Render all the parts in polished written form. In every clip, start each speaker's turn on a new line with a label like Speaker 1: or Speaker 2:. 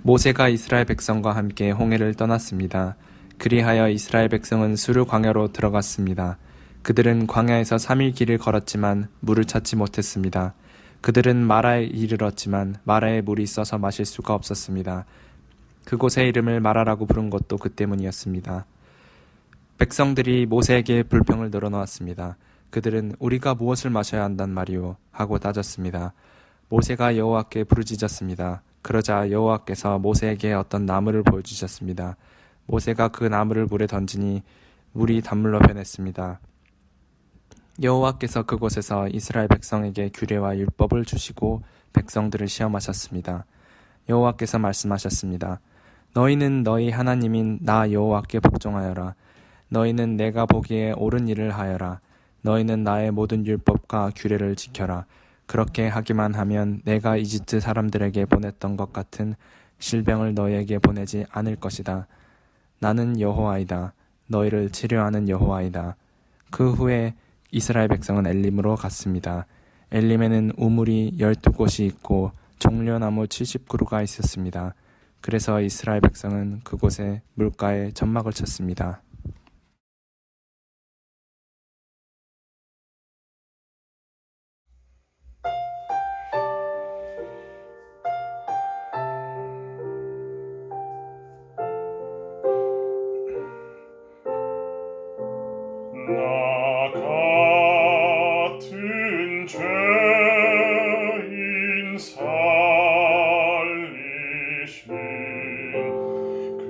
Speaker 1: 모세가 이스라엘 백성과 함께 홍해를 떠났습니다. 그리하여 이스라엘 백성은 수르 광야로 들어갔습니다. 그들은 광야에서 3일 길을 걸었지만 물을 찾지 못했습니다. 그들은 마라에 이르렀지만 마라에 물이 있어서 마실 수가 없었습니다. 그곳의 이름을 마라라고 부른 것도 그 때문이었습니다. 백성들이 모세에게 불평을 늘어놓았습니다. 그들은 우리가 무엇을 마셔야 한단 말이오? 하고 따졌습니다. 모세가 여호와께 부르짖었습니다. 그러자 여호와께서 모세에게 어떤 나무를 보여주셨습니다. 모세가 그 나무를 물에 던지니 물이 단물로 변했습니다. 여호와께서 그곳에서 이스라엘 백성에게 규례와 율법을 주시고 백성들을 시험하셨습니다. 여호와께서 말씀하셨습니다. 너희는 너희 하나님인 나 여호와께 복종하여라. 너희는 내가 보기에 옳은 일을 하여라. 너희는 나의 모든 율법과 규례를 지켜라. 그렇게 하기만 하면 내가 이집트 사람들에게 보냈던 것 같은 질병을 너희에게 보내지 않을 것이다. 나는 여호와이다. 너희를 치료하는 여호와이다. 그 후에 이스라엘 백성은 엘림으로 갔습니다. 엘림에는 우물이 12곳이 있고 종려나무 70그루가 있었습니다. 그래서 이스라엘 백성은 그곳에 물가에 점막을 쳤습니다.
Speaker 2: 나 같은 죄인 살리신 그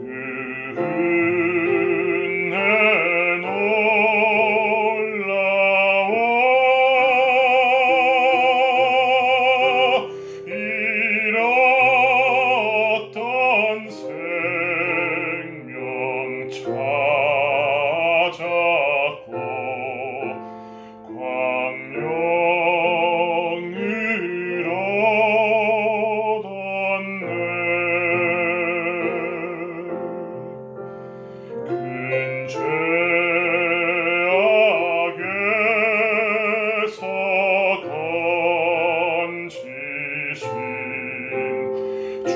Speaker 2: 은혜 놀라워 잃었던 생명 찾았고 광명을 얻었네. 큰 죄악에서 건지신 주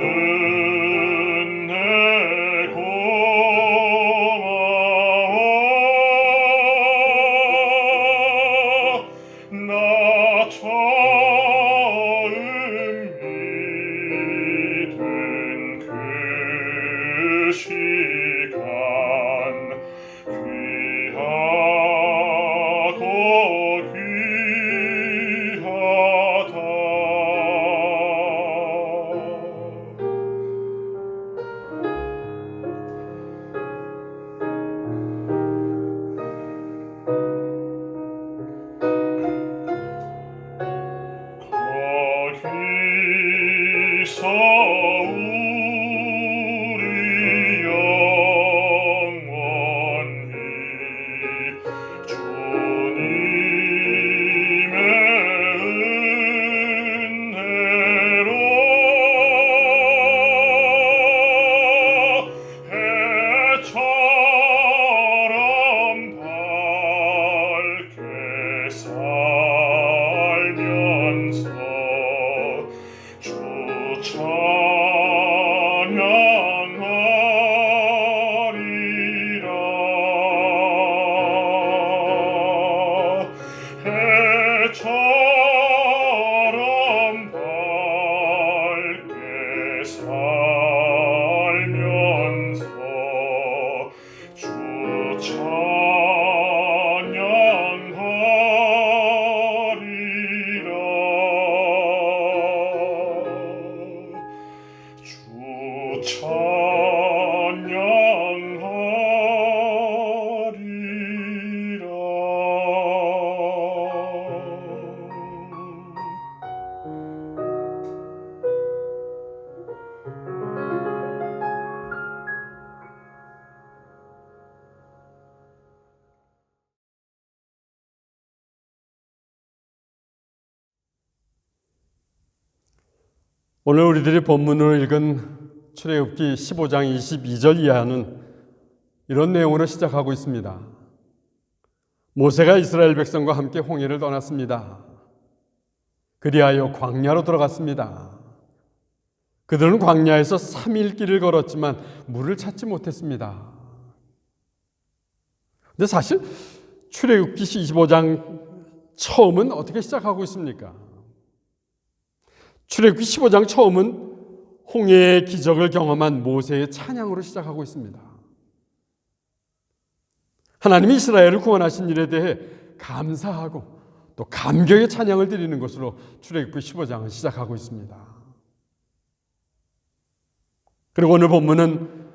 Speaker 2: 은혜 고마워. 나 처음 믿은 그 시간 귀하고 귀하다. 거기서 우리 영원히 주님의 은혜로 해처럼 밝게 살면서 주 찬양하리라. 해처럼 밝게 살면서 주 찬양하리라. 주 찬양하리라.
Speaker 3: 오늘 우리들이 본문으로 읽은 출애굽기 15장 22절 이하는 이런 내용으로 시작하고 있습니다. 모세가 이스라엘 백성과 함께 홍해를 떠났습니다. 그리하여 광야로 들어갔습니다. 그들은 광야에서 3일 길을 걸었지만 물을 찾지 못했습니다. 근데 사실 출애굽기 25장 처음은 어떻게 시작하고 있습니까? 출애굽기 15장 처음은 홍해의 기적을 경험한 모세의 찬양으로 시작하고 있습니다. 하나님이 이스라엘을 구원하신 일에 대해 감사하고 또 감격의 찬양을 드리는 것으로 출애굽기 15장을 시작하고 있습니다. 그리고 오늘 본문은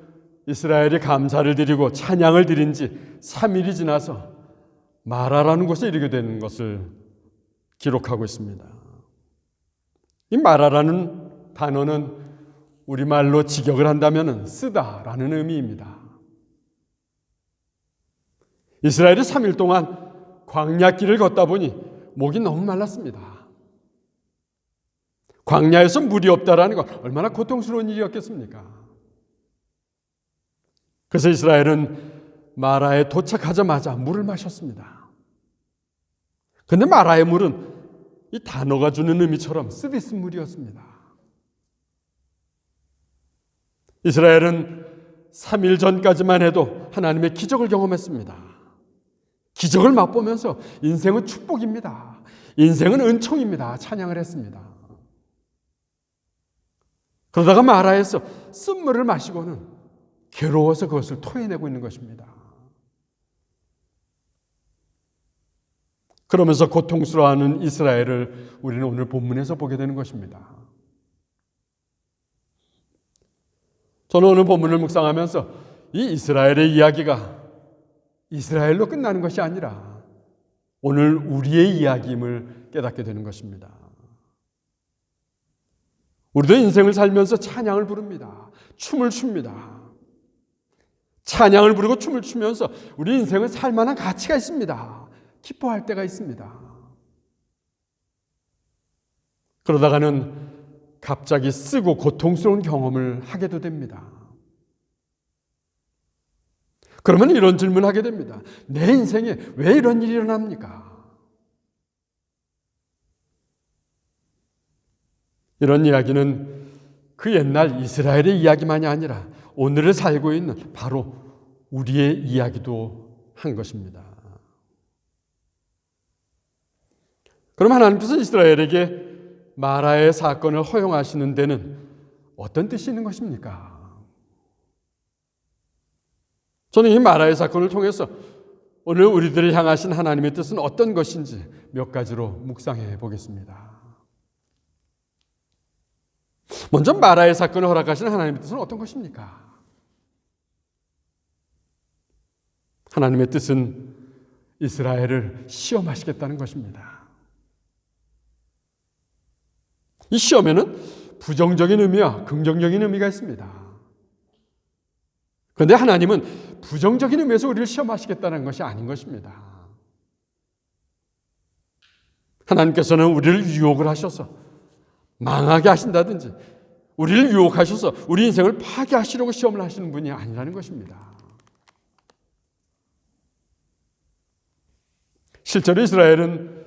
Speaker 3: 이스라엘이 감사를 드리고 찬양을 드린 지 3일이 지나서 마라라는 곳에 이르게 되는 것을 기록하고 있습니다. 이 마라라는 단어는 우리말로 직역을 한다면 쓰다라는 의미입니다. 이스라엘이 3일 동안 광야길을 걷다 보니 목이 너무 말랐습니다. 광야에서 물이 없다라는 건 얼마나 고통스러운 일이었겠습니까? 그래서 이스라엘은 마라에 도착하자마자 물을 마셨습니다. 그런데 마라의 물은 이 단어가 주는 의미처럼 쓰디쓴 물이었습니다. 이스라엘은 3일 전까지만 해도 하나님의 기적을 경험했습니다. 기적을 맛보면서 인생은 축복입니다. 인생은 은총입니다. 찬양을 했습니다. 그러다가 마라에서 쓴물을 마시고는 괴로워서 그것을 토해내고 있는 것입니다. 그러면서 고통스러워하는 이스라엘을 우리는 오늘 본문에서 보게 되는 것입니다. 저는 오늘 본문을 묵상하면서 이 이스라엘의 이야기가 이스라엘로 끝나는 것이 아니라 오늘 우리의 이야기임을 깨닫게 되는 것입니다. 우리도 인생을 살면서 찬양을 부릅니다. 춤을 춥니다. 찬양을 부르고 춤을 추면서 우리 인생은 살만한 가치가 있습니다. 기뻐할 때가 있습니다. 그러다가는 갑자기 쓰고 고통스러운 경험을 하게도 됩니다. 그러면 이런 질문을 하게 됩니다. 내 인생에 왜 이런 일이 일어납니까? 이런 이야기는 그 옛날 이스라엘의 이야기만이 아니라 오늘을 살고 있는 바로 우리의 이야기도 한 것입니다. 그럼 하나님께서 이스라엘에게 마라의 사건을 허용하시는 데는 어떤 뜻이 있는 것입니까? 저는 이 마라의 사건을 통해서 오늘 우리들을 향하신 하나님의 뜻은 어떤 것인지 몇 가지로 묵상해 보겠습니다. 먼저 마라의 사건을 허락하신 하나님의 뜻은 어떤 것입니까? 하나님의 뜻은 이스라엘을 시험하시겠다는 것입니다. 이 시험에는 부정적인 의미와 긍정적인 의미가 있습니다. 그런데 하나님은 부정적인 의미에서 우리를 시험하시겠다는 것이 아닌 것입니다. 하나님께서는 우리를 유혹을 하셔서 망하게 하신다든지 우리를 유혹하셔서 우리 인생을 파괴하시려고 시험을 하시는 분이 아니라는 것입니다. 실제로 이스라엘은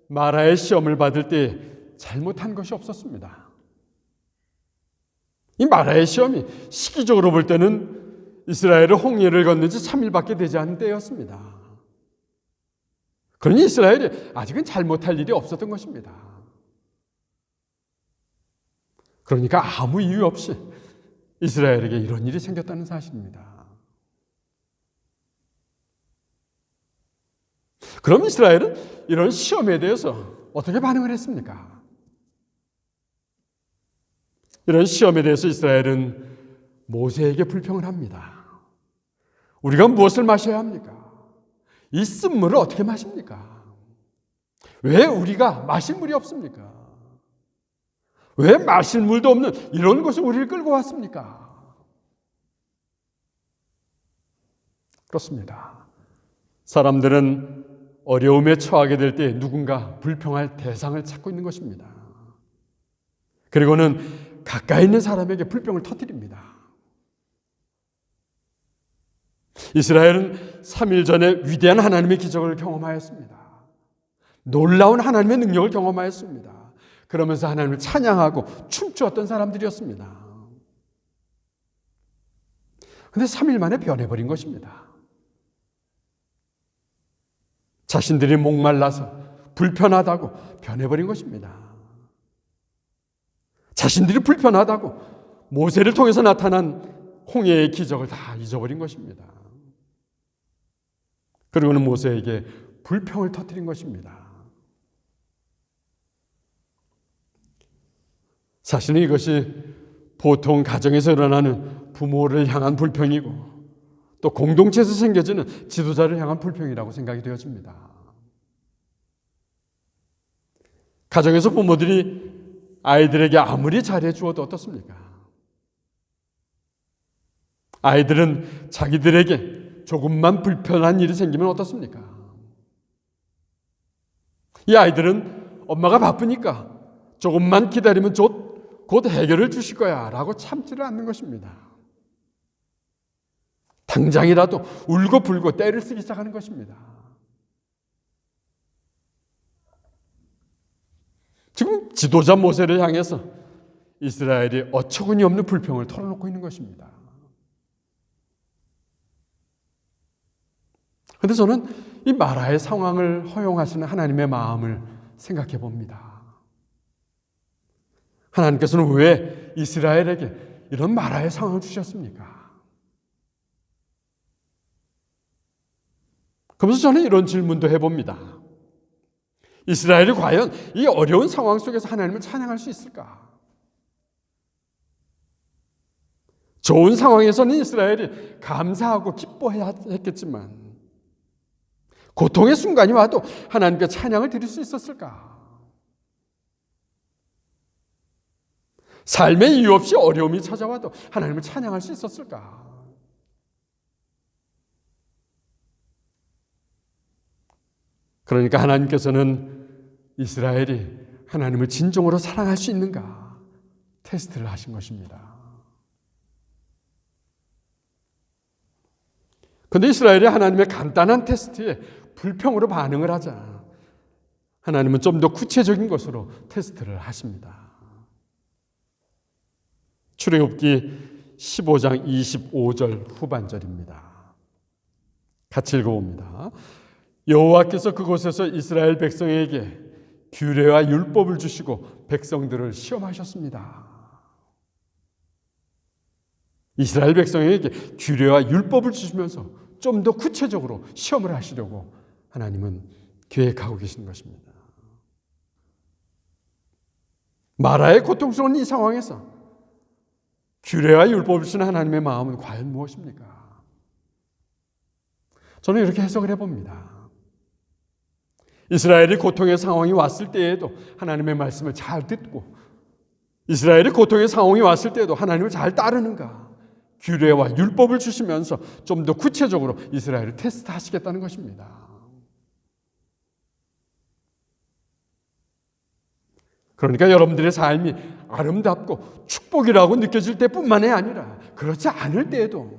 Speaker 3: 마라의 시험을 받을 때 잘못한 것이 없었습니다. 이 마라의 시험이 시기적으로 볼 때는 이스라엘은 홍해를 건넌 지 3일밖에 되지 않은 때였습니다. 그러니 이스라엘이 아직은 잘못할 일이 없었던 것입니다. 그러니까 아무 이유 없이 이스라엘에게 이런 일이 생겼다는 사실입니다. 그럼 이스라엘은 이런 시험에 대해서 어떻게 반응을 했습니까? 이런 시험에 대해서 이스라엘은 모세에게 불평을 합니다. 우리가 무엇을 마셔야 합니까? 이 쓴물을 어떻게 마십니까? 왜 우리가 마실 물이 없습니까? 왜 마실 물도 없는 이런 곳에 우리를 끌고 왔습니까? 그렇습니다. 사람들은 어려움에 처하게 될 때 누군가 불평할 대상을 찾고 있는 것입니다. 그리고는 가까이 있는 사람에게 불평을 터뜨립니다. 이스라엘은 3일 전에 위대한 하나님의 기적을 경험하였습니다. 놀라운 하나님의 능력을 경험하였습니다. 그러면서 하나님을 찬양하고 춤추었던 사람들이었습니다. 그런데 3일 만에 변해버린 것입니다. 자신들이 목말라서 불편하다고 변해버린 것입니다. 자신들이 불편하다고 모세를 통해서 나타난 홍해의 기적을 다 잊어버린 것입니다. 그리고는 모세에게 불평을 터뜨린 것입니다. 사실은 이것이 보통 가정에서 일어나는 부모를 향한 불평이고 또 공동체에서 생겨지는 지도자를 향한 불평이라고 생각이 되어집니다. 가정에서 부모들이 아이들에게 아무리 잘해 주어도 어떻습니까? 아이들은 자기들에게 조금만 불편한 일이 생기면 어떻습니까? 이 아이들은 엄마가 바쁘니까 조금만 기다리면 곧 해결을 주실 거야 라고 참지를 않는 것입니다. 당장이라도 울고 불고 떼를 쓰기 시작하는 것입니다. 지금 지도자 모세를 향해서 이스라엘이 어처구니 없는 불평을 털어놓고 있는 것입니다. 그런데 저는 이 마라의 상황을 허용하시는 하나님의 마음을 생각해 봅니다. 하나님께서는 왜 이스라엘에게 이런 마라의 상황을 주셨습니까? 그러면서 저는 이런 질문도 해봅니다. 이스라엘이 과연 이 어려운 상황 속에서 하나님을 찬양할 수 있을까? 좋은 상황에서는 이스라엘이 감사하고 기뻐해야 했겠지만 고통의 순간이 와도 하나님께 찬양을 드릴 수 있었을까? 삶에 이유 없이 어려움이 찾아와도 하나님을 찬양할 수 있었을까? 그러니까 하나님께서는 이스라엘이 하나님을 진정으로 사랑할 수 있는가 테스트를 하신 것입니다. 그런데 이스라엘이 하나님의 간단한 테스트에 불평으로 반응을 하자 하나님은 좀 더 구체적인 것으로 테스트를 하십니다. 출애굽기 15장 25절 후반절입니다. 같이 읽어봅니다. 여호와께서 그곳에서 이스라엘 백성에게 규례와 율법을 주시고 백성들을 시험하셨습니다. 이스라엘 백성에게 규례와 율법을 주시면서 좀 더 구체적으로 시험을 하시려고 하나님은 계획하고 계신 것입니다. 마라의 고통스러운 이 상황에서 규례와 율법을 주시는 하나님의 마음은 과연 무엇입니까? 저는 이렇게 해석을 해봅니다. 이스라엘이 고통의 상황이 왔을 때에도 하나님의 말씀을 잘 듣고 이스라엘이 고통의 상황이 왔을 때에도 하나님을 잘 따르는가? 규례와 율법을 주시면서 좀 더 구체적으로 이스라엘을 테스트하시겠다는 것입니다. 그러니까 여러분들의 삶이 아름답고 축복이라고 느껴질 때뿐만이 아니라 그렇지 않을 때에도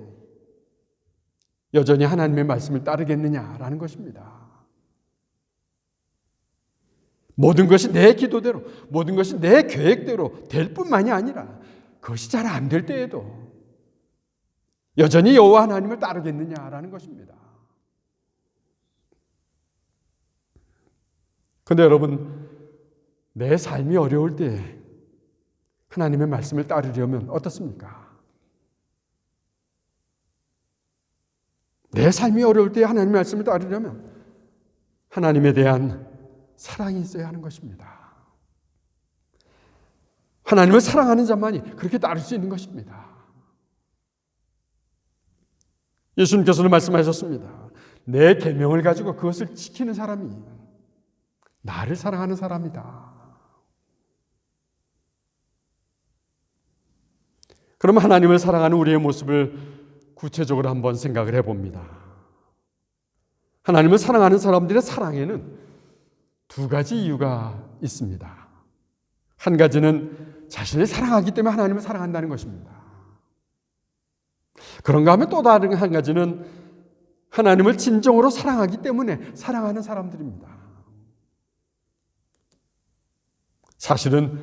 Speaker 3: 여전히 하나님의 말씀을 따르겠느냐라는 것입니다. 모든 것이 내 기도대로, 모든 것이 내 계획대로 될 뿐만이 아니라 그것이 잘 안 될 때에도 여전히 여호와 하나님을 따르겠느냐라는 것입니다. 그런데 여러분, 내 삶이 어려울 때 하나님의 말씀을 따르려면 어떻습니까? 내 삶이 어려울 때 하나님의 말씀을 따르려면 하나님에 대한 사랑이 있어야 하는 것입니다. 하나님을 사랑하는 자만이 그렇게 따를 수 있는 것입니다. 예수님께서는 말씀하셨습니다. 내 계명을 가지고 그것을 지키는 사람이 나를 사랑하는 사람이다. 그러면 하나님을 사랑하는 우리의 모습을 구체적으로 한번 생각을 해봅니다. 하나님을 사랑하는 사람들의 사랑에는 두 가지 이유가 있습니다. 한 가지는 자신을 사랑하기 때문에 하나님을 사랑한다는 것입니다. 그런가 하면 또 다른 한 가지는 하나님을 진정으로 사랑하기 때문에 사랑하는 사람들입니다. 사실은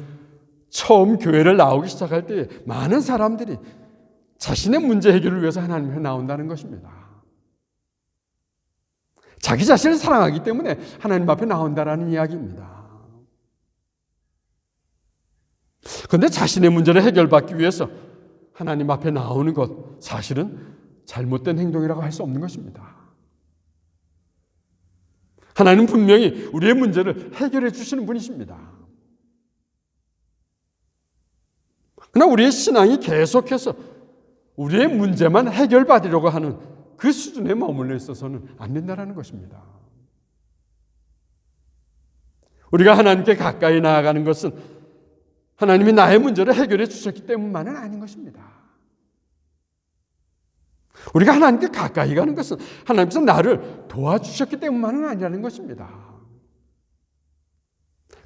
Speaker 3: 처음 교회를 나오기 시작할 때 많은 사람들이 자신의 문제 해결을 위해서 하나님 앞에 나온다는 것입니다. 자기 자신을 사랑하기 때문에 하나님 앞에 나온다라는 이야기입니다. 그런데 자신의 문제를 해결받기 위해서 하나님 앞에 나오는 것, 사실은 잘못된 행동이라고 할 수 없는 것입니다. 하나님은 분명히 우리의 문제를 해결해 주시는 분이십니다. 그러나 우리의 신앙이 계속해서 우리의 문제만 해결받으려고 하는 그 수준에 머물러 있어서는 안 된다는 것입니다. 우리가 하나님께 가까이 나아가는 것은 하나님이 나의 문제를 해결해 주셨기 때문만은 아닌 것입니다. 우리가 하나님께 가까이 가는 것은 하나님께서 나를 도와주셨기 때문만은 아니라는 것입니다.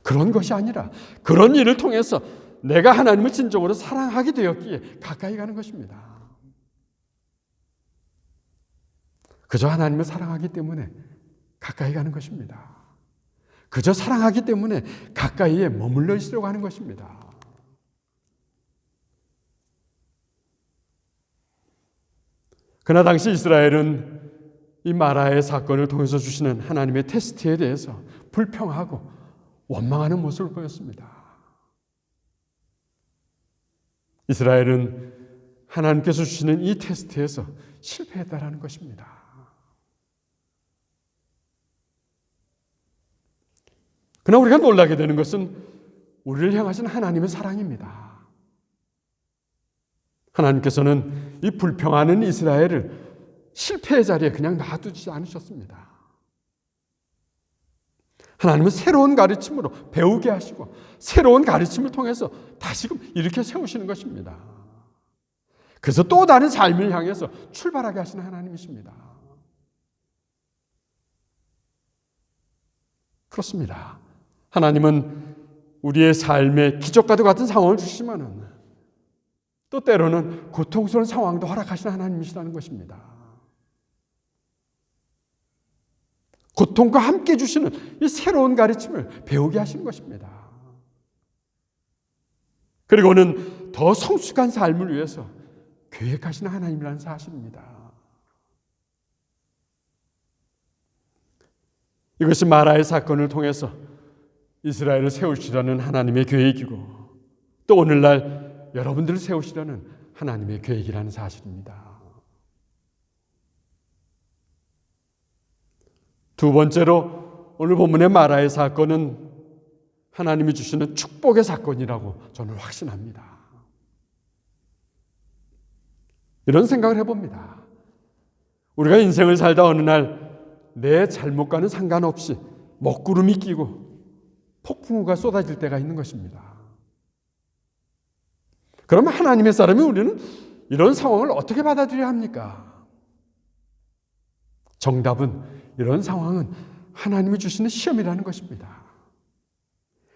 Speaker 3: 그런 것이 아니라 그런 일을 통해서 내가 하나님을 진정으로 사랑하게 되었기에 가까이 가는 것입니다. 그저 하나님을 사랑하기 때문에 가까이 가는 것입니다. 그저 사랑하기 때문에 가까이에 머물러 있으려고 하는 것입니다. 그러나 당시 이스라엘은 이 마라의 사건을 통해서 주시는 하나님의 테스트에 대해서 불평하고 원망하는 모습을 보였습니다. 이스라엘은 하나님께서 주시는 이 테스트에서 실패했다라는 것입니다. 그러나 우리가 놀라게 되는 것은 우리를 향하신 하나님의 사랑입니다. 하나님께서는 이 불평하는 이스라엘을 실패의 자리에 그냥 놔두지 않으셨습니다. 하나님은 새로운 가르침으로 배우게 하시고 새로운 가르침을 통해서 다시금 일으켜 세우시는 것입니다. 그래서 또 다른 삶을 향해서 출발하게 하시는 하나님이십니다. 그렇습니다. 하나님은 우리의 삶에 기적과도 같은 상황을 주시지만은 또 때로는 고통스러운 상황도 허락하시는 하나님이시라는 것입니다. 고통과 함께 주시는 이 새로운 가르침을 배우게 하시는 것입니다. 그리고는 더 성숙한 삶을 위해서 계획하시는 하나님이라는 사실입니다. 이것이 마라의 사건을 통해서 이스라엘을 세우시려는 하나님의 계획이고 또 오늘날 여러분들을 세우시려는 하나님의 계획이라는 사실입니다. 두 번째로 오늘 본문의 마라의 사건은 하나님이 주시는 축복의 사건이라고 저는 확신합니다. 이런 생각을 해봅니다. 우리가 인생을 살다 어느 날 내 잘못과는 상관없이 먹구름이 끼고 폭풍우가 쏟아질 때가 있는 것입니다. 그러면 하나님의 사람이 우리는 이런 상황을 어떻게 받아들여야 합니까? 정답은 이런 상황은 하나님이 주시는 시험이라는 것입니다.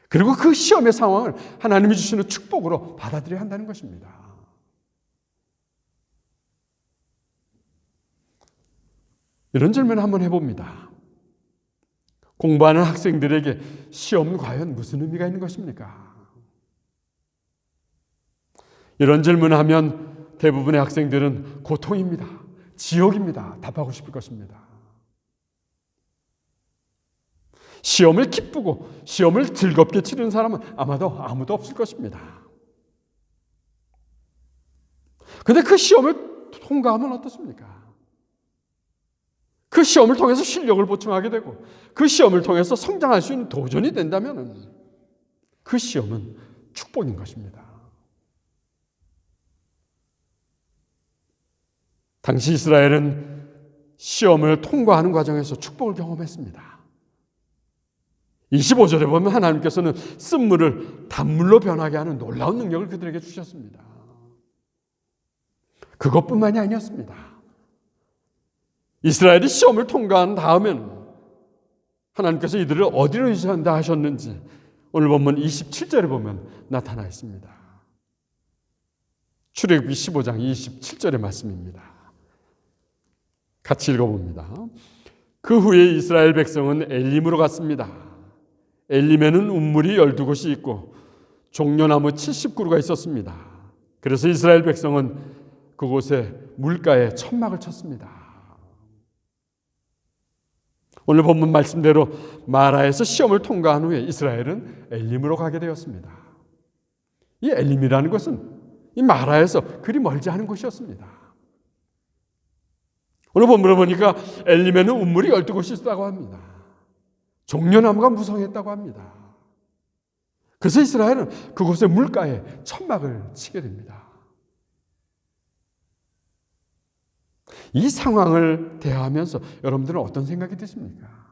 Speaker 3: 그리고 그 시험의 상황을 하나님이 주시는 축복으로 받아들여야 한다는 것입니다. 이런 질문을 한번 해봅니다. 공부하는 학생들에게 시험은 과연 무슨 의미가 있는 것입니까? 이런 질문을 하면 대부분의 학생들은 고통입니다. 지옥입니다. 답하고 싶을 것입니다. 시험을 기쁘고 시험을 즐겁게 치르는 사람은 아마도 아무도 없을 것입니다. 그런데 그 시험을 통과하면 어떻습니까? 그 시험을 통해서 실력을 보충하게 되고 그 시험을 통해서 성장할 수 있는 도전이 된다면 그 시험은 축복인 것입니다. 당시 이스라엘은 시험을 통과하는 과정에서 축복을 경험했습니다. 25절에 보면 하나님께서는 쓴물을 단물로 변하게 하는 놀라운 능력을 그들에게 주셨습니다. 그것뿐만이 아니었습니다. 이스라엘이 시험을 통과한 다음에는 하나님께서 이들을 어디로 이전한다 하셨는지 오늘 본문 27절에 보면 나타나 있습니다. 출애굽기 15장 27절의 말씀입니다. 같이 읽어봅니다. 그 후에 이스라엘 백성은 엘림으로 갔습니다. 엘림에는 운물이 12곳이 있고 종려나무 70그루가 있었습니다. 그래서 이스라엘 백성은 그곳에 물가에 천막을 쳤습니다. 오늘 본문 말씀대로 마라에서 시험을 통과한 후에 이스라엘은 엘림으로 가게 되었습니다. 이 엘림이라는 것은 이 마라에서 그리 멀지 않은 곳이었습니다. 오늘 본문을 보니까 엘림에는 운물이 12곳이 있다고 합니다. 종려나무가 무성했다고 합니다. 그래서 이스라엘은 그곳의 물가에 천막을 치게 됩니다. 이 상황을 대하면서 여러분들은 어떤 생각이 드십니까?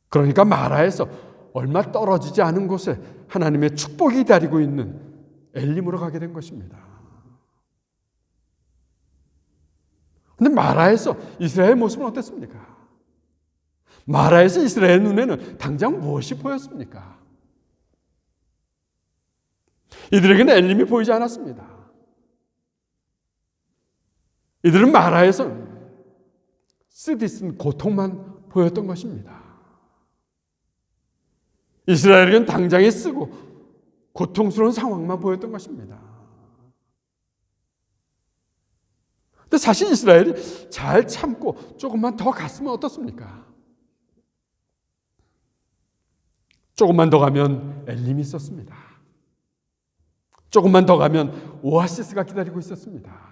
Speaker 3: 그러니까 마라에서 얼마 떨어지지 않은 곳에 하나님의 축복이 기다리고 있는 엘림으로 가게 된 것입니다. 그런데 마라에서 이스라엘의 모습은 어땠습니까? 마라에서 이스라엘 눈에는 당장 무엇이 보였습니까? 이들에게는 엘림이 보이지 않았습니다. 이들은 마라에서 쓰디쓴 고통만 보였던 것입니다. 이스라엘에게는 당장에 쓰고 고통스러운 상황만 보였던 것입니다. 근데 사실 이스라엘이 잘 참고 조금만 더 갔으면 어떻습니까? 조금만 더 가면 엘림이 있었습니다. 조금만 더 가면 오아시스가 기다리고 있었습니다.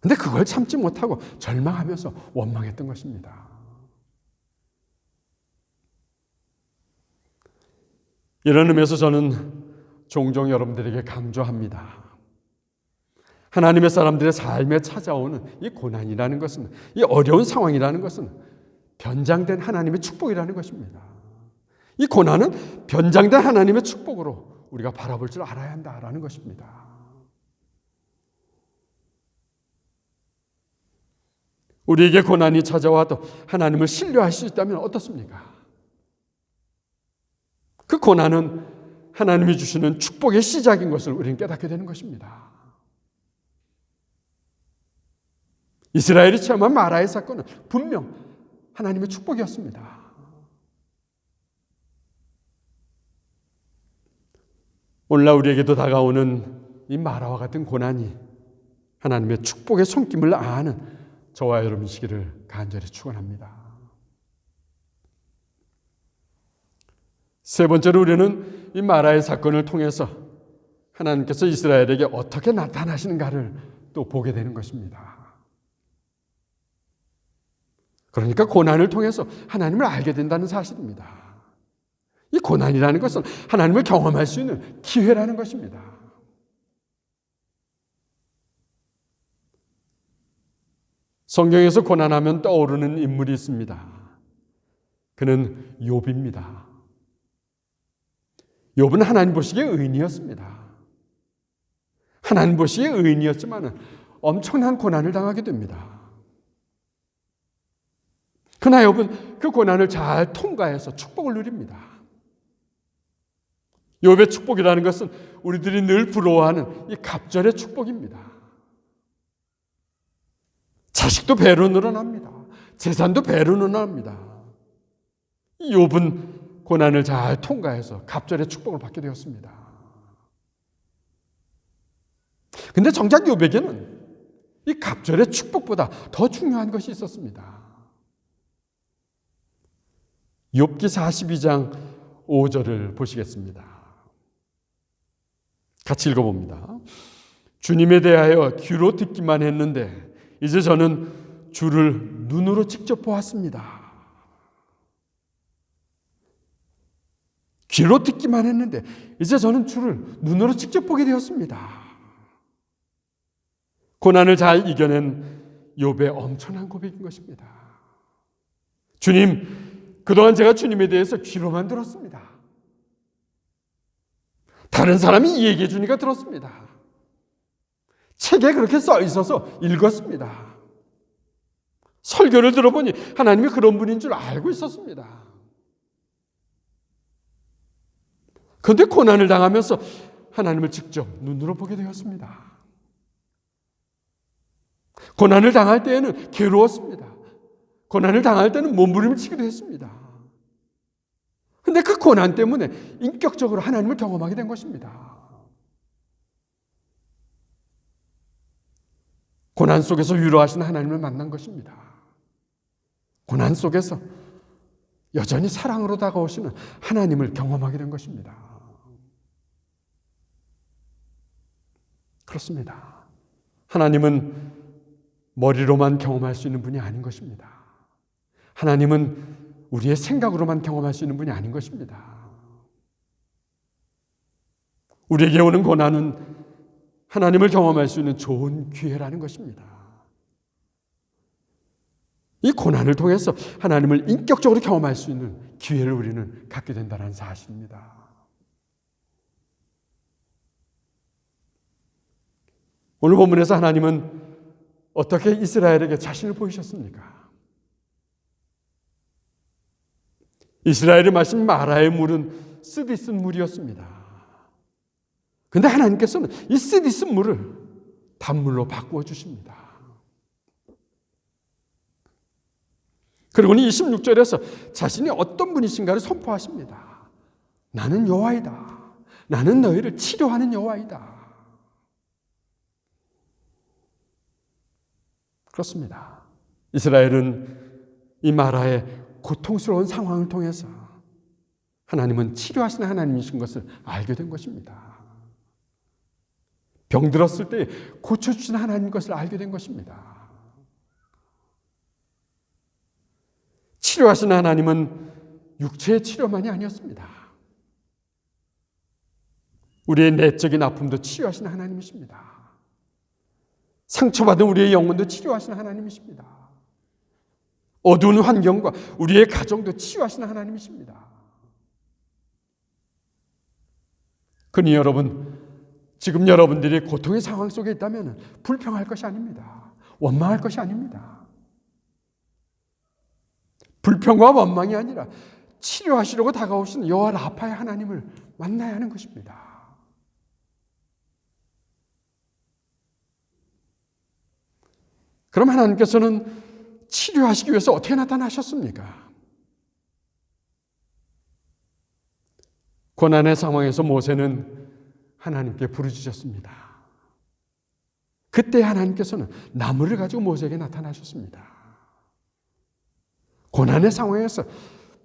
Speaker 3: 근데 그걸 참지 못하고 절망하면서 원망했던 것입니다. 이런 의미에서 저는 종종 여러분들에게 강조합니다. 하나님의 사람들의 삶에 찾아오는 이 고난이라는 것은, 이 어려운 상황이라는 것은 변장된 하나님의 축복이라는 것입니다. 이 고난은 변장된 하나님의 축복으로 우리가 바라볼 줄 알아야 한다라는 것입니다. 우리에게 고난이 찾아와도 하나님을 신뢰할 수 있다면 어떻습니까? 그 고난은 하나님이 주시는 축복의 시작인 것을 우리는 깨닫게 되는 것입니다. 이스라엘이 체험한 마라의 사건은 분명 하나님의 축복이었습니다. 오늘날 우리에게도 다가오는 이 마라와 같은 고난이 하나님의 축복의 손길을 아는 저와 여러분이시기를 간절히 축원합니다. 세 번째로 우리는 이 마라의 사건을 통해서 하나님께서 이스라엘에게 어떻게 나타나시는가를 또 보게 되는 것입니다. 그러니까 고난을 통해서 하나님을 알게 된다는 사실입니다. 이 고난이라는 것은 하나님을 경험할 수 있는 기회라는 것입니다. 성경에서 고난하면 떠오르는 인물이 있습니다. 그는 욥입니다. 욥은 하나님 보시기에 의인이었습니다. 하나님 보시기에 의인이었지만 엄청난 고난을 당하게 됩니다. 그러나 욥은 그 고난을 잘 통과해서 축복을 누립니다. 욥의 축복이라는 것은 우리들이 늘 부러워하는 이 갑절의 축복입니다. 자식도 배로 늘어납니다. 재산도 배로 늘어납니다. 욥은 고난을 잘 통과해서 갑절의 축복을 받게 되었습니다. 그런데 정작 욥에게는 이 갑절의 축복보다 더 중요한 것이 있었습니다. 욥기 42장 5절을 보시겠습니다. 같이 읽어봅니다. 주님에 대하여 귀로 듣기만 했는데 이제 저는 주를 눈으로 직접 보았습니다. 귀로 듣기만 했는데 이제 저는 주를 눈으로 직접 보게 되었습니다. 고난을 잘 이겨낸 욥의 엄청난 고백인 것입니다. 주님, 그동안 제가 주님에 대해서 귀로만 들었습니다. 다른 사람이 얘기해 주니까 들었습니다. 책에 그렇게 써 있어서 읽었습니다. 설교를 들어보니 하나님이 그런 분인 줄 알고 있었습니다. 그런데 고난을 당하면서 하나님을 직접 눈으로 보게 되었습니다. 고난을 당할 때에는 괴로웠습니다. 고난을 당할 때는 몸부림치기도 했습니다. 근데 그 고난 때문에 인격적으로 하나님을 경험하게 된 것입니다. 고난 속에서 위로하시는 하나님을 만난 것입니다. 고난 속에서 여전히 사랑으로 다가오시는 하나님을 경험하게 된 것입니다. 그렇습니다. 하나님은 머리로만 경험할 수 있는 분이 아닌 것입니다. 하나님은 우리의 생각으로만 경험할 수 있는 분이 아닌 것입니다. 우리에게 오는 고난은 하나님을 경험할 수 있는 좋은 기회라는 것입니다. 이 고난을 통해서 하나님을 인격적으로 경험할 수 있는 기회를 우리는 갖게 된다는 사실입니다. 오늘 본문에서 하나님은 어떻게 이스라엘에게 자신을 보이셨습니까? 이스라엘이 마신 마라의 물은 쓰디쓴 물이었습니다. 그런데 하나님께서는 이 쓰디쓴 물을 단물로 바꾸어 주십니다. 그리고는 26절에서 자신이 어떤 분이신가를 선포하십니다. 나는 여호와이다. 나는 너희를 치료하는 여호와이다. 그렇습니다. 이스라엘은 이 마라의 고통스러운 상황을 통해서 하나님은 치료하시는 하나님이신 것을 알게 된 것입니다. 병들었을 때 고쳐주시는 하나님인 것을 알게 된 것입니다. 치료하시는 하나님은 육체의 치료만이 아니었습니다. 우리의 내적인 아픔도 치료하시는 하나님이십니다. 상처받은 우리의 영혼도 치료하시는 하나님이십니다. 어두운 환경과 우리의 가정도 치유하시는 하나님이십니다. 그러니 여러분, 지금 여러분들이 고통의 상황 속에 있다면 불평할 것이 아닙니다. 원망할 것이 아닙니다. 불평과 원망이 아니라 치료하시려고 다가오시는 여호와 라파의 하나님을 만나야 하는 것입니다. 그럼 하나님께서는 치료하시기 위해서 어떻게 나타나셨습니까? 고난의 상황에서 모세는 하나님께 부르짖었습니다. 그때 하나님께서는 나무를 가지고 모세에게 나타나셨습니다. 고난의 상황에서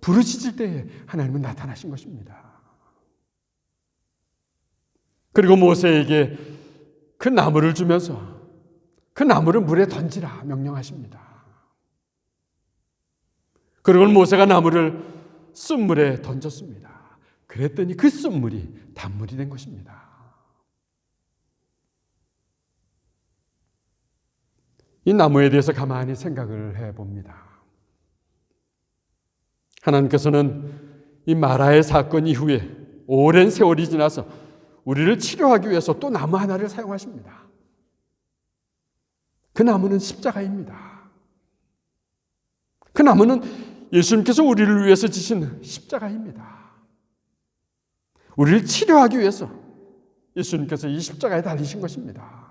Speaker 3: 부르짖을 때에 하나님은 나타나신 것입니다. 그리고 모세에게 그 나무를 주면서 그 나무를 물에 던지라 명령하십니다. 그리고 모세가 나무를 쓴물에 던졌습니다. 그랬더니 그 쓴물이 단물이 된 것입니다. 이 나무에 대해서 가만히 생각을 해봅니다. 하나님께서는 이 마라의 사건 이후에 오랜 세월이 지나서 우리를 치료하기 위해서 또 나무 하나를 사용하십니다. 그 나무는 십자가입니다. 그 나무는 예수님께서 우리를 위해서 지신 십자가입니다. 우리를 치료하기 위해서 예수님께서 이 십자가에 달리신 것입니다.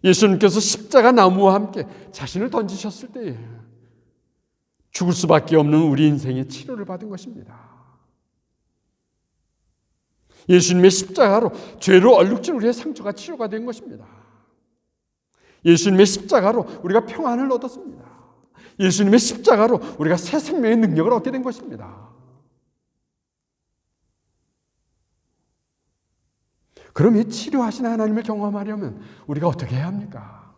Speaker 3: 예수님께서 십자가 나무와 함께 자신을 던지셨을 때에 죽을 수밖에 없는 우리 인생의 치료를 받은 것입니다. 예수님의 십자가로 죄로 얼룩진 우리의 상처가 치료가 된 것입니다. 예수님의 십자가로 우리가 평안을 얻었습니다. 예수님의 십자가로 우리가 새 생명의 능력을 얻게 된 것입니다. 그럼 이 치료하시는 하나님을 경험하려면 우리가 어떻게 해야 합니까?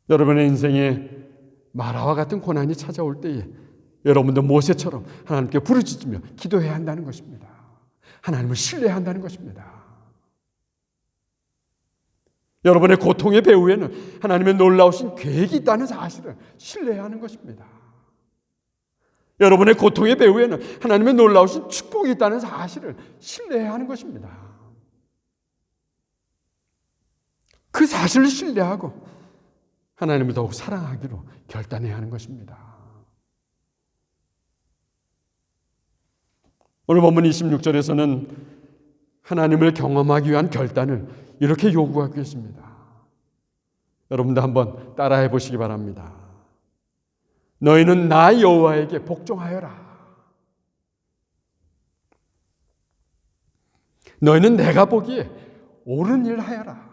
Speaker 3: 여러분의 인생에 마라와 같은 고난이 찾아올 때에 여러분도 모세처럼 하나님께 부르짖으며 기도해야 한다는 것입니다. 하나님을 신뢰해야 한다는 것입니다. 여러분의 고통의 배후에는 하나님의 놀라우신 계획이 있다는 사실을 신뢰해야 하는 것입니다. 여러분의 고통의 배후에는 하나님의 놀라우신 축복이 있다는 사실을 신뢰해야 하는 것입니다. 그 사실을 신뢰하고 하나님을 더욱 사랑하기로 결단해야 하는 것입니다. 오늘 본문 26절에서는 하나님을 경험하기 위한 결단을 이렇게 요구하고 있습니다. 여러분도 한번 따라해 보시기 바랍니다. 너희는 나 여호와에게 복종하여라. 너희는 내가 보기에 옳은 일을 하여라.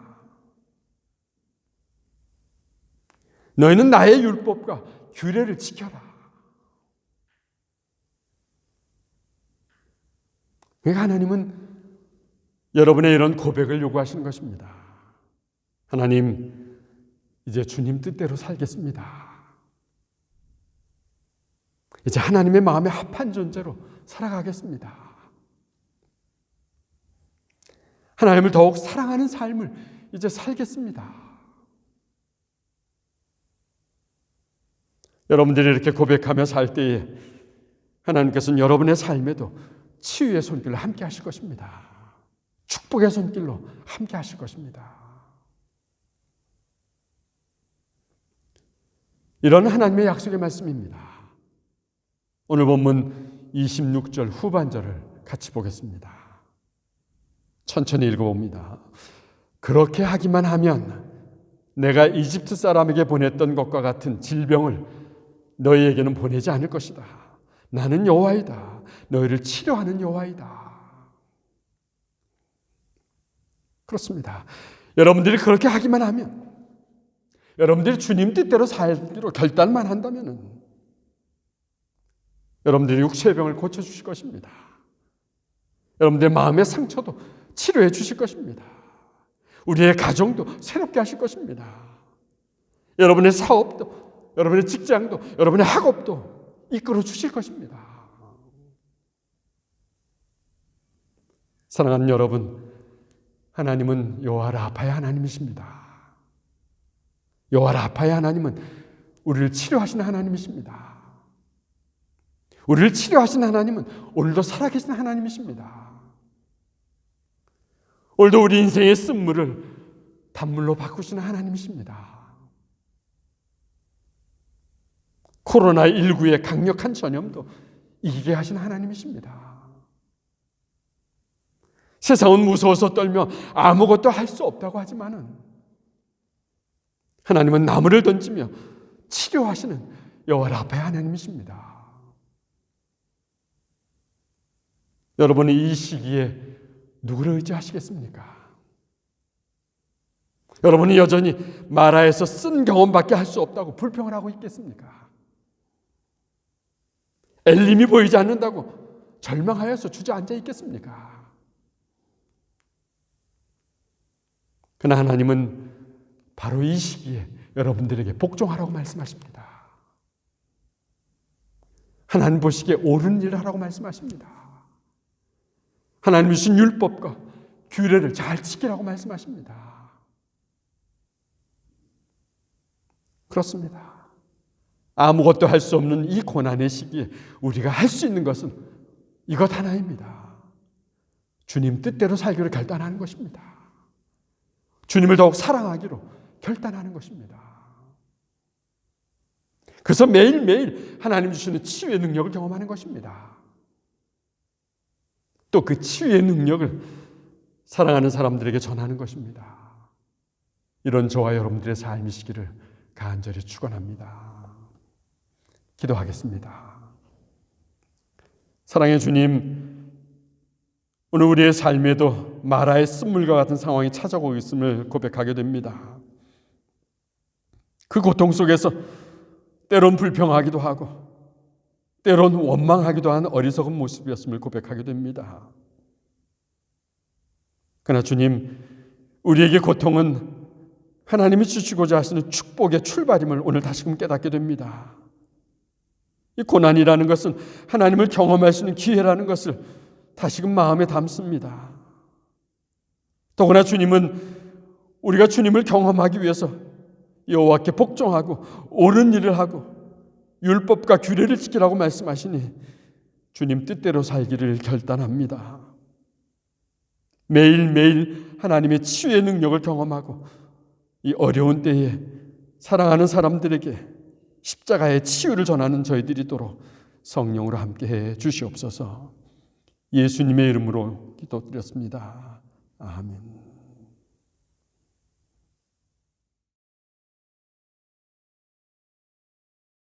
Speaker 3: 너희는 나의 율법과 규례를 지켜라. 그러니까 하나님은 여러분의 이런 고백을 요구하시는 것입니다. 하나님, 이제 주님 뜻대로 살겠습니다. 이제 하나님의 마음에 합한 존재로 살아가겠습니다. 하나님을 더욱 사랑하는 삶을 이제 살겠습니다. 여러분들이 이렇게 고백하며 살 때에 하나님께서는 여러분의 삶에도 치유의 손길로 함께 하실 것입니다. 축복의 손길로 함께 하실 것입니다. 이런 하나님의 약속의 말씀입니다. 오늘 본문 26절 후반절을 같이 보겠습니다. 천천히 읽어봅니다. 그렇게 하기만 하면 내가 이집트 사람에게 보냈던 것과 같은 질병을 너희에게는 보내지 않을 것이다. 나는 여호와이다. 너희를 치료하는 여호와이다. 그렇습니다. 여러분들이 그렇게 하기만 하면, 여러분들이 주님 뜻대로 살기로 결단만 한다면 여러분들이 육체의 병을 고쳐주실 것입니다. 여러분들의 마음의 상처도 치료해 주실 것입니다. 우리의 가정도 새롭게 하실 것입니다. 여러분의 사업도, 여러분의 직장도, 여러분의 학업도 이끌어 주실 것입니다. 사랑하는 여러분, 하나님은 여호와 라파의 하나님이십니다. 여호와 라파의 하나님은 우리를 치료하시는 하나님이십니다. 우리를 치료하시는 하나님은 오늘도 살아계신 하나님이십니다. 오늘도 우리 인생의 쓴물을 단물로 바꾸시는 하나님이십니다. 코로나19의 강력한 전염도 이기게 하시는 하나님이십니다. 세상은 무서워서 떨며 아무것도 할 수 없다고 하지만은 하나님은 나무를 던지며 치료하시는 여호와 라파의 하나님이십니다. 여러분은 이 시기에 누구를 의지하시겠습니까? 여러분이 여전히 마라에서 쓴 경험밖에 할 수 없다고 불평을 하고 있겠습니까? 엘림이 보이지 않는다고 절망하여서 주저앉아 있겠습니까? 그러나 하나님은 바로 이 시기에 여러분들에게 복종하라고 말씀하십니다. 하나님 보시기에 옳은 일을 하라고 말씀하십니다. 하나님 주신 율법과 규례를 잘 지키라고 말씀하십니다. 그렇습니다. 아무것도 할 수 없는 이 고난의 시기에 우리가 할 수 있는 것은 이것 하나입니다. 주님 뜻대로 살기로 결단하는 것입니다. 주님을 더욱 사랑하기로 결단하는 것입니다. 그래서 매일매일 하나님 주시는 치유의 능력을 경험하는 것입니다. 또 그 치유의 능력을 사랑하는 사람들에게 전하는 것입니다. 이런 저와 여러분들의 삶이시기를 간절히 축원합니다. 기도하겠습니다. 사랑의 주님, 오늘 우리의 삶에도 마라의 쓴물과 같은 상황이 찾아오고 있음을 고백하게 됩니다. 그 고통 속에서 때론 불평하기도 하고 때론 원망하기도 한 어리석은 모습이었음을 고백하게 됩니다. 그러나 주님, 우리에게 고통은 하나님이 주시고자 하시는 축복의 출발임을 오늘 다시금 깨닫게 됩니다. 이 고난이라는 것은 하나님을 경험할 수 있는 기회라는 것을 다시금 마음에 담습니다. 더구나 주님은 우리가 주님을 경험하기 위해서 여호와께 복종하고 옳은 일을 하고 율법과 규례를 지키라고 말씀하시니 주님 뜻대로 살기를 결단합니다. 매일매일 하나님의 치유의 능력을 경험하고 이 어려운 때에 사랑하는 사람들에게 십자가의 치유를 전하는 저희들이도록 성령으로 함께해 주시옵소서. 예수님의 이름으로 기도드렸습니다. 아멘.